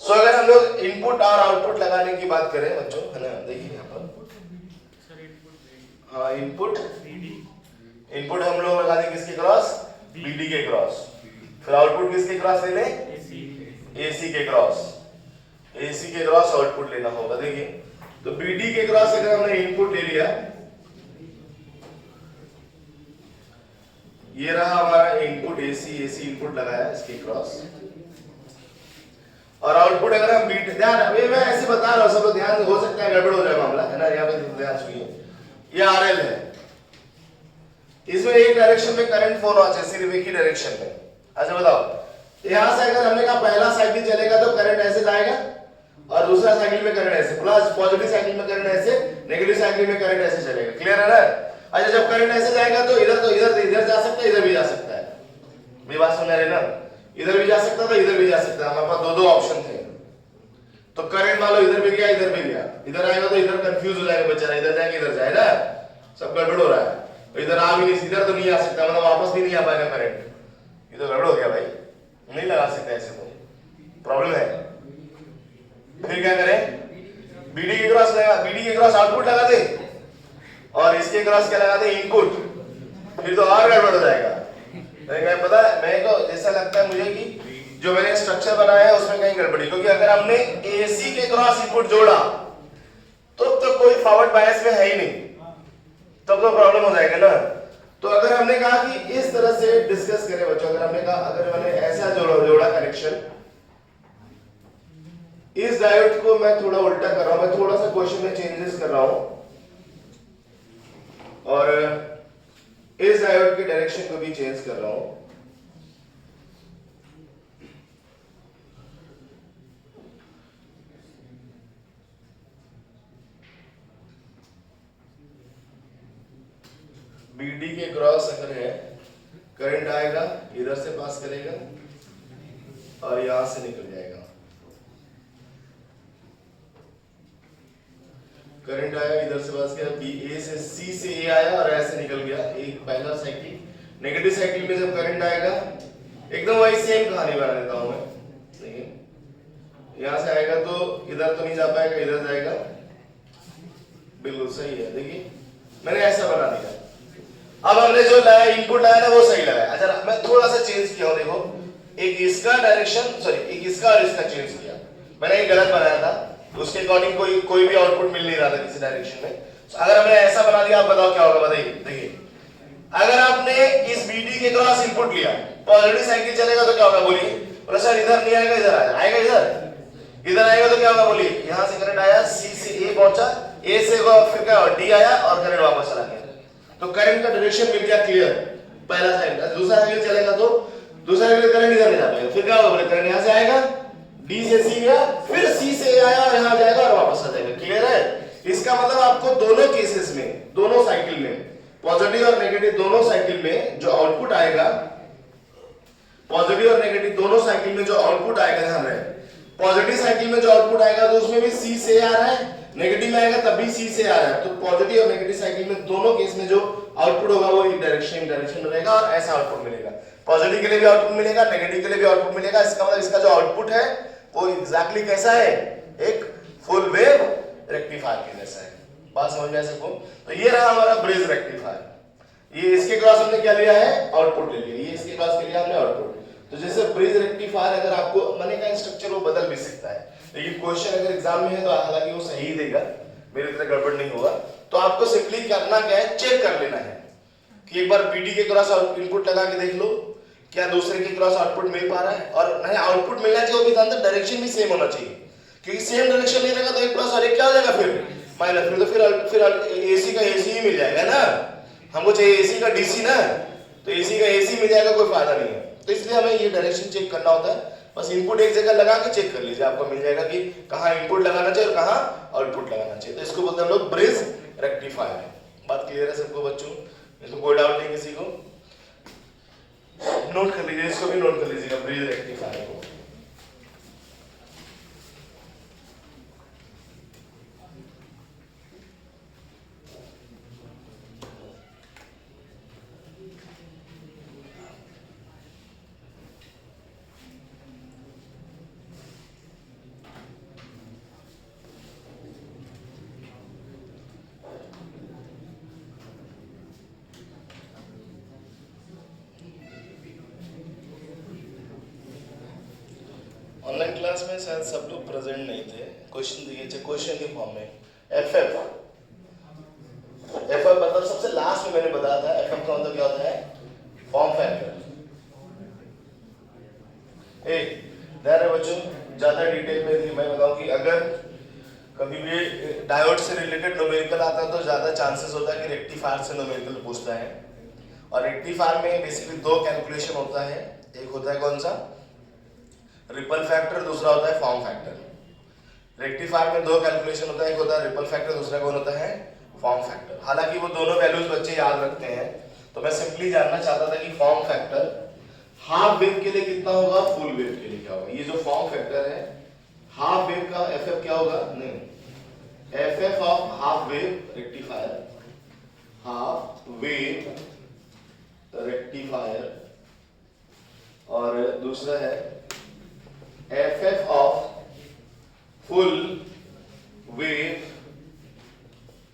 सो अगर हम लोग इनपुट और आउटपुट लगाने की बात करें बच्चों, है ना, देखिए यहाँ पर हाँ इनपुट हम लोग लगा दें किसके क्रॉस, बीडी के क्रॉस। फिर आउटपुट किसके क्रॉस ले लें, एसी के क्रॉस, एसी के क्रॉस आउटपुट लेना होगा। देखिए तो बीडी के क्रॉस अगर हमने इनपुट ले लिया, ये रहा हमारा इनपुट एसी, एसी इनपुट लगाया इसके क्रॉस, और आउटपुट अगर हम बीडी, ध्यान अभी मैं ऐसे बता रहा हूं, सब लोग ध्यान, हो सकता है गड़बड़ हो जाए मामला, है ना। यहाँ पे ध्यान सुनिए, ये आरएल है, इसमें एक डायरेक्शन में करंट फ्लो होना चाहिए, सिर्फ एक ही डायरेक्शन में। अच्छा बताओ, यहां से अगर हमने कहा पहला साइकिल चलेगा तो करंट ऐसे जाएगा और दूसरा साइकिल में करंट ऐसे, प्लस पॉजिटिव साइकिल में करंट ऐसे, नेगेटिव साइकिल में करंट ऐसे चलेगा। क्लियर है ना। अच्छा जब करंट ऐसे जाएगा तो इधर जा सकता है, इधर भी जा सकता है। मेरी बात सुन रहे ना, इधर भी जा सकता था, इधर भी जा सकता है। हमारे पास दो ऑप्शन थे। तो करंट मान लो इधर भी गया, इधर भी गया, इधर आएगा तो इधर कंफ्यूज हो जाएगा बेचारा, इधर जाएगा इधर जाए ना, सब गड़बड़ हो रहा है। इधर आ भी नहीं, इधर तो नहीं आ सकता, मतलब वापस भी नहीं आ पाएगा करंट, ये तो गड़बड़ हो गया भाई, नहीं लगा सकते ऐसे, तो प्रॉब्लम है। फिर क्या करें, बीडी के क्रॉस लगा, बीडी के क्रॉस आउटपुट लगा दे और इसके क्रॉस क्या लगा दे, इनपुट, फिर तो और गड़बड़ हो जाएगा। पता है मेरे को जैसा लगता है मुझे कि जो मैंने स्ट्रक्चर बनाया है उसमें कहीं गड़बड़ी, क्योंकि अगर हमने एसी के क्रॉस इनपुट जोड़ा तो कोई फॉरवर्ड बायस में है ही नहीं, तब तो प्रॉब्लम हो जाएगा ना। तो अगर हमने कहा कि इस तरह से डिस्कस करें बच्चों, अगर हमने कहा अगर मैंने ऐसा जोड़ा कनेक्शन, इस डायोड को मैं थोड़ा उल्टा कर रहा हूं, मैं थोड़ा सा क्वेश्चन में चेंजेस कर रहा हूं और इस डायोड के डायरेक्शन को भी चेंज कर रहा हूं। बीडी के क्रॉस अगर है, करंट आएगा इधर से पास करेगा और यहां से निकल जाएगा। करंट आया इधर से पास किया, बी ए से सी से ए आया और ऐसे निकल गया, एक पहला साइकिल। नेगेटिव साइकिल में जब करंट आएगा एकदम वही सेम कहानी बना देता हूं मैं। देखिए यहां से आएगा तो इधर तो नहीं जा पाएगा, इधर जाएगा, बिल्कुल सही है। देखिए मैंने ऐसा बना दिया। अब हमने जो लाया इनपुट लाया ना वो सही लगाया। अच्छा मैं थोड़ा सा चेंज किया हूं, देखो एक इसका डायरेक्शन, सॉरी एक इसका और इसका चेंज किया मैंने, एक गलत बनाया था, उसके अकॉर्डिंग कोई भी आउटपुट मिल नहीं रहा था किसी डायरेक्शन में। अगर हमने ऐसा बना दिया, आप बताओ क्या होगा, बताइए। देखिए अगर आपने इस बीडी के क्रॉस इनपुट लिया, पॉजिटिव साइकिल चलेगा तो क्या होगा बोलिए, बोला सर इधर नहीं आएगा, इधर आएगा, इधर आएगा तो क्या होगा बोलिए, यहां से करंट आया, सी से ए पहुंचा, ए से फिर क्या डी आया और करंट वापस चला गया। तो करंट का डायरेक्शन मिल गया क्लियर, पहला साइकिल। दूसरा साइकिल चलेगा तो दूसरा साइकिल करंट इधर नहीं जा पाएगा, फिर क्या होगा बोले, करंट यहां से आएगा, डी से सी गया, फिर सी से ए आया और यहां जाएगा और वापस आ जाएगा। क्लियर है। इसका मतलब आपको दोनों केसेस में, दोनों साइकिल में, पॉजिटिव और नेगेटिव दोनों साइकिल में जो आउटपुट आएगा, पॉजिटिव और नेगेटिव दोनों साइकिल में जो आउटपुट आएगा, ध्यान रहे, पॉजिटिव साइकिल में जो आउटपुट आएगा तो उसमें भी सी से आ रहा है, नेगेटिव में आएगा तब भी सी से आ रहा है। तो पॉजिटिव और नेगेटिव साइकिल में दोनों केस में जो आउटपुट होगा वो एक डायरेक्शन में रहेगा और ऐसा आउटपुट मिलेगा। पॉजिटिव के लिए भी आउटपुट मिलेगा, नेगेटिव के लिए भी आउटपुट मिलेगा। इसका मतलब इसका जो आउटपुट है वो एग्जैक्टली कैसा है, एक फुल वेव रेक्टिफायर के जैसा है। बात समझ में आ सबको। तो ये रहा हमारा ब्रिज रेक्टिफायर। ये इसके क्रॉस हमने क्या लिया है, आउटपुट ले लिया, ये इसके क्रॉस के लिए हमने आउटपुट। तो जैसे ब्रिज रेक्टिफायर अगर आपको मैंने कहा स्ट्रक्चर वो बदल भी सकता है, लेकिन क्वेश्चन अगर एग्जाम में है तो हालांकि वो सही देगा, मेरे तरह गड़बड़ नहीं होगा। तो आपको सिंपली करना क्या है, चेक कर लेना है कि एक बार बीडी के क्रॉस इनपुट लगा के देख लो क्या दूसरे के क्रॉस आउटपुट मिल पा रहा है, और नहीं आउटपुट मिलना चाहिए वो भी अंदर डायरेक्शन भी सेम होना चाहिए, क्योंकि सेम डायरेक्शन नहीं रहेगा तो एक क्रॉस और एक क्या हो जाएगा, फिर माइनस में, तो फिर एसी का एसी ही मिल जाएगा ना, हमको चाहिए एसी का डीसी ना, तो एसी का एसी मिल जाएगा, कोई फायदा नहीं है। तो इसलिए हमें ये डायरेक्शन चेक करना होता है, बस इनपुट एक जगह लगा के चेक कर लीजिए, आपको मिल जाएगा कि कहाँ इनपुट लगाना चाहिए और कहाँ आउटपुट लगाना चाहिए। तो इसको बोलते हैं हम लोग ब्रिज रेक्टिफायर। बात क्लियर है सबको बच्चों? इसको कोई डाउट नहीं किसी को? नोट कर लीजिए, इसको भी नोट कर लीजिएगा ब्रिज रेक्टिफायर को। ऑनलाइन क्लास में शायद सब लोग प्रेजेंट नहीं थे। क्वेश्चन दिए क्वेश्चन के फॉर्म में एफएफ मतलब सबसे लास्ट में मैंने बताया था एफएफ का मतलब क्या होता है, फॉर्म फैक्टर। ध्यान रहे बच्चों, ज्यादा डिटेल में मैं बताऊं कि अगर कभी भी डायोड से रिलेटेड न्यूमेरिकल आता है तो ज्यादा चांसेस होता है कि रेक्टिफायर से न्यूमेरिकल पूछता है। और रेक्टिफायर में बेसिकली दो कैलकुलेशन होता है, एक होता है कौन सा, रिपल फैक्टर, दूसरा होता है फॉर्म फैक्टर। रेक्टिफायर में दो कैलकुलेशन होता है, एक होता है रिपल फैक्टर, दूसरा कौन होता है, फॉर्म फैक्टर। हालांकि वो दोनों वैल्यूज बच्चे याद रखते हैं, तो मैं सिंपली जानना चाहता था कि फॉर्म फैक्टर हाफ वेव के लिए कितना होगा, फुल वेव के लिए क्या होगा। ये जो फॉर्म फैक्टर है हाफ वेव का एफएफ क्या होगा, नहीं, FF of half wave rectifier, half wave rectifier, और दूसरा है FF of full wave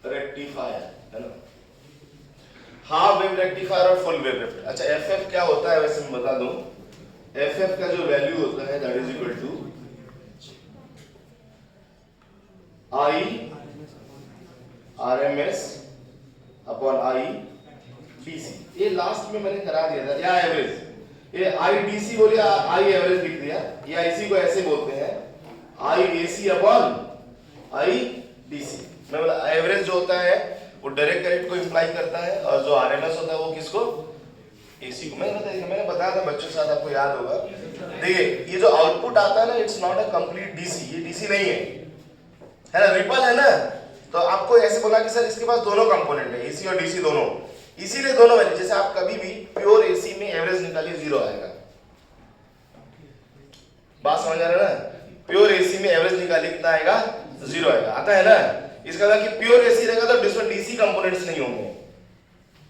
rectifier, है ना। हाफ वेव रेक्टिफायर और फुल वेव रेक्टिफायर। अच्छा एफएफ क्या होता है वैसे मैं बता दूं, एफएफ का जो वैल्यू होता है that is equal to I RMS upon I DC. ये लास्ट में मैंने करा दिया था, या एवरेज, ये आई डीसी बोलिए, आई एवरेज लिख दिया, या इसी को ऐसे बोलते हैं आई एसी अपॉन आई डीसी। मैं बोला एवरेज जो होता है वो डायरेक्ट करंट को इंप्लाई करता है, और जो आरएमएस होता है वो किसको, एसी को। मैंने बताया था बच्चों के साथ, आपको याद होगा। देखिए ये जो आउटपुट आता है ना, it's not a complete DC, ये डीसी नहीं है ना, रिपल है ना। तो आपको ऐसे बोला कि सर इसके पास दोनों कंपोनेंट है, एसी और डीसी दोनों, इसीलिए दोनों वैल्यू, जैसे आप कभी भी प्योर एसी में एवरेज निकालिए जीरो आएगा। बात समझ आ रहा है ना, प्योर एसी में एवरेज निकालिए कितना आएगा, जीरो आएगा, आता है ना। इसका मतलब कि प्योर एसी रहेगा तो इसमें डीसी कंपोनेंट्स नहीं होंगे।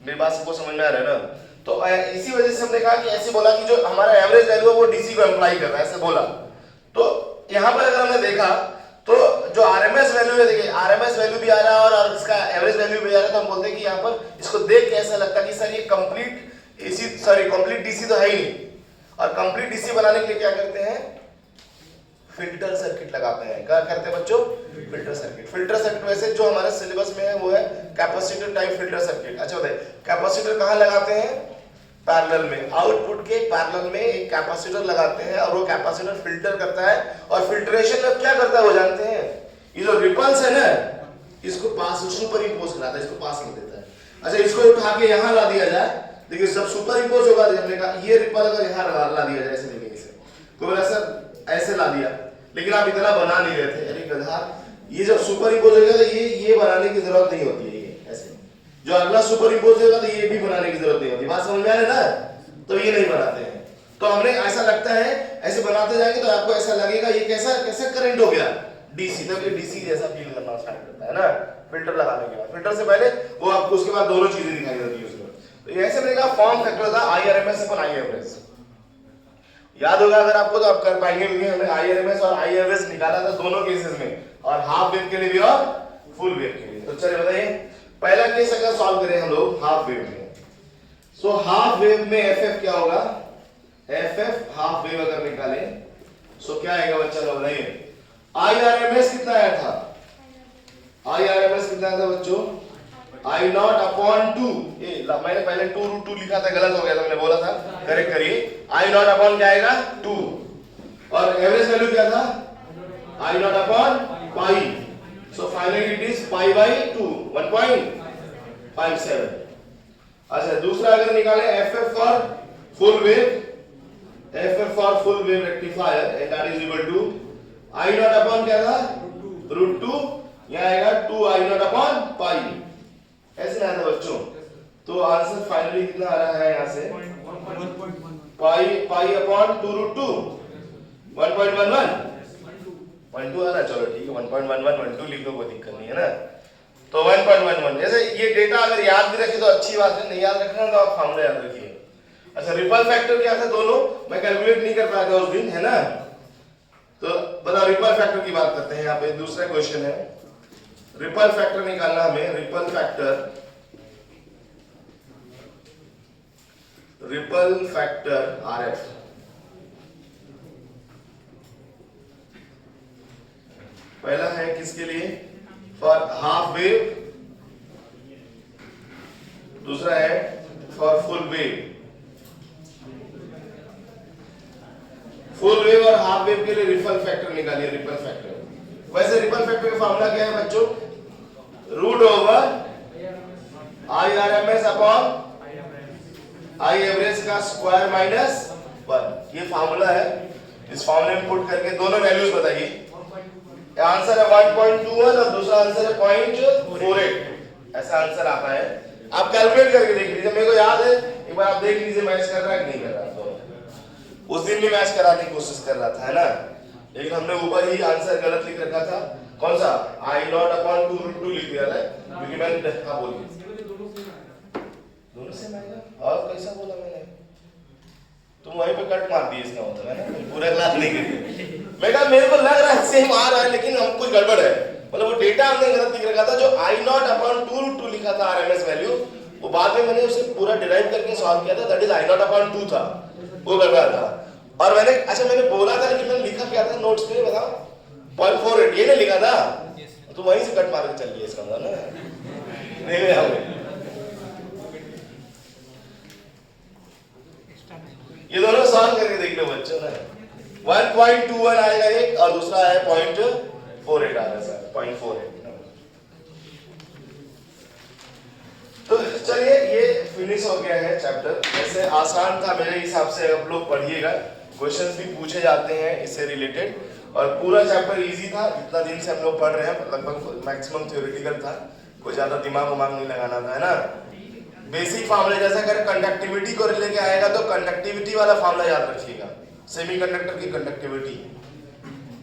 मेरी बात सबको समझ में आ रहा है ना। तो इसी वजह से हमने कहा कि ऐसे बोला कि जो हमारा एवरेज वैल्यू है वो डीसी को एम्प्लाई कर रहा है, ऐसे बोला। तो यहाँ पर अगर हमने देखा तो जो आरएमएस वैल्यू है, देखिए आरएमएस वैल्यू भी आ रहा है और इसका एवरेज वैल्यू भी आ रहा है, तो हम बोलते हैं कि यहाँ पर इसको देख के ऐसा लगता है कि सर ये complete AC, sorry complete DC तो है ही नहीं। और कंप्लीट डीसी बनाने के लिए क्या करते हैं, फिल्टर सर्किट लगाते हैं। क्या करते हैं बच्चों, फिल्टर सर्किट। फिल्टर सर्किट वैसे जो हमारे सिलेबस में है वो है कैपेसिटर टाइप फिल्टर सर्किट। अच्छा बताइए कैपेसिटर कहाँ लगाते हैं, पैरेलल में, आउटपुट के पैरेलल में एक कैपेसिटर लगाते हैं, और वो कैपेसिटर फिल्टर करता है। और फिल्ट्रेशन में क्या करता है वो जानते हैं, ये जो रिपल्स है ना, इसको पास सुपर इंपोज कराता है, इसको पास कर देता है। अच्छा इसको उठा के यहाँ ला दिया जाए, देखिए सब सुपर इंपोज होगा। हमने कहा ये रिपल अगर यहाँ ला दिया जाए, ऐसे देखिए इसे, तो बोला सर ऐसे ला दिया, लेकिन आप इतना बना नहीं रहे थे, अरे गधा, ये जब सुपर इंपोज होगा तो ये बनाने की जरूरत नहीं होती है। ये ऐसे जो अगला सुपर इंपोज होगा तो ये भी बनाने की जरूरत नहीं होती। बात समझ में आ रही है ना, तो ये नहीं बनाते हैं। तो हमने ऐसा लगता है, ऐसे बनाते जाएंगे तो आपको ऐसा लगेगा ये कैसा करंट हो गया, डीसी। तब ये डीसी जैसा फील करना स्टार्ट करता है ना, फिल्टर लगाने के बाद। फिल्टर से पहले वो आपको उसके बाद दोनों चीजें दिखाई देती है उसमें। तो ऐसे मैंने फॉर्म फैक्टर था आईआरएमएस अपन आई एवरेज, याद होगा अगर आपको तो आप कर पाएंगे, क्योंकि हमने आईआरएमएस और आई एवरेज निकाला था दोनों केसेस में, और हाफ वेव के लिए भी और फुल वेव के लिए। तो चलिए बताइए पहला केस अगर सॉल्व करें हम लोग हाफ वेव में, सो हाफ वेव में एफएफ क्या होगा, एफएफ हाफ वेव अगर निकाले सो क्या आएगा बच्चा लोग बताइए। आईआरएमएस कितना आया था, आईआरएमएस कितना आया था बच्चों, आई नॉट अपॉन 2। मैंने पहले 2√2 लिखा था, गलत हो गया था, मैंने बोला था करेक्ट करिए। आई नॉट अपॉन क्या आएगा 2, और एवरेज वैल्यू क्या था I not upon pi. So finally it is pi by 2 1.57. अच्छा दूसरा अगर निकाले FF for full wave, FF for full wave rectifier and that is equal to I naught upon क्या था √2, यहाँ आएगा 2 I naught upon pi, ऐसे ना था बच्चों। तो आंसर फाइनली कितना आ रहा है यहाँ से pi upon 2 √2 1.11 12 आ रहा है। चलो ठीक है 1.11 12 लिख दो, कोई दिक्कत नहीं है ना। तो 1.11 जैसे ये डेटा अगर याद भी रखे तो अच्छी बात है, नहीं याद रखना तो आप फार्मूला याद रखिए। अच्छा रिपल फैक्टर क्या था दोनों मैं कैलकुलेट नहीं कर पाया था उस दिन, है ना। तो बताओ रिपल फैक्टर की बात करते हैं। यहाँ पे दूसरा क्वेश्चन है, रिपल फैक्टर निकालना हमें। रिपल फैक्टर RF पहला है किसके लिए, फॉर हाफ वेव, दूसरा है for full wave. Full wave और हाफ वेव के लिए रिपल फैक्टर निकालिए। रिपल फैक्टर वैसे रिपल फैक्टर का फार्मूला क्या है बच्चों, √ IRMS अपॉन I एवरेज का स्क्वायर माइनस 1, ये फार्मूला है। इस फार्मूले में पुट करके दोनों वैल्यूज बताइए। आंसर है 1.21 और दूसरा आंसर है 0.48, ऐसा आंसर आता है। आप कैलकुलेट करके देख लीजिए, मेरे को याद है एक बार आप देख लीजिए मैच कर रहा है कि नहीं कर रहा। तो उस दिन भी मैच कराने की कोशिश कर रहा था, है ना, लेकिन हमने ऊपर ही आंसर गलत लिख रखा था। कौन सा I naught upon 2 √2 लिख दिया था, क्योंकि मैंने हाँ बोलिए दोनों सेम आएगा। और कैसा बोला मैंने, तुम वहीं पे कट मार दिए इसका मतलब, है ना, पूरा क्लास नहीं करी। मैं कहा मेरे को लग रहा है सेम आ रहा है लेकिन हम कुछ गड़बड़ है, मतलब वो डेटा हमने गलत लिख रखा था। जो I naught upon 2 √2 लिखा था RMS वैल्यू, वो बाद में मैंने उसे पूरा डिराइव करके सॉल्व किया था, that is I naught upon 2 था, वो गड़बड़ था। और मैंने बोला था लेकिन मैंने लिखा क्या था नोट्स पे बताओ, 0.48 ये नहीं लिखा था, तो वहीं से कट मार के चल दिए इसका मतलब ना। नहीं हमें ये दोनों सॉल्व करके देख लो बच्चों ना। 1.21 आएगा एक और दूसरा है 0.48 आ रहा है सर, 0.48। तो चलिए ये फिनिश हो गया है चैप्टर। वैसे आसान था मेरे हिसाब से, आप लोग पढ़िएगा, क्वेश्चंस भी पूछे जाते हैं इससे रिलेटेड, और पूरा चैप्टर इजी था। इतना दिन से हम लोग पढ़ रहे हैं, लगभग मैक्सिमम थ्योरेटिकल था, कोई ज्यादा दिमाग नहीं लगाना था, है ना। बेसिक फार्मूला जैसे अगर कंडक्टिविटी को लेके आएगा तो कंडक्टिविटी वाला फार्मूला याद रखिएगा, सेमीकंडक्टर की कंडक्टिविटी,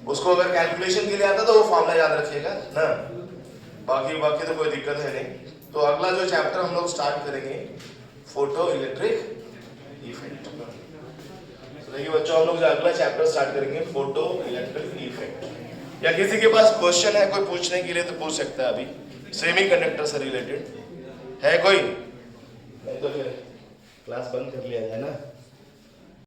उसको अगर कैलकुलेशन के लिए आता तो वो फार्मूला याद रखिएगा ना। बाकी तो कोई दिक्कत है नहीं। तो अगला जो चैप्टर हम लोग स्टार्ट करेंगे फोटो इलेक्ट्रिक इफेक्ट। देखिए बच्चों हम लोग जो अगला चैप्टर स्टार्ट करेंगे फोटो इलेक्ट्रिक इफेक्ट। या किसी के पास क्वेश्चन है कोई पूछने के लिए तो पूछ सकता है, अभी सेमीकंडक्टर से रिलेटेड है कोई, नहीं तो फिर क्लास बंद कर लिया जाए ना।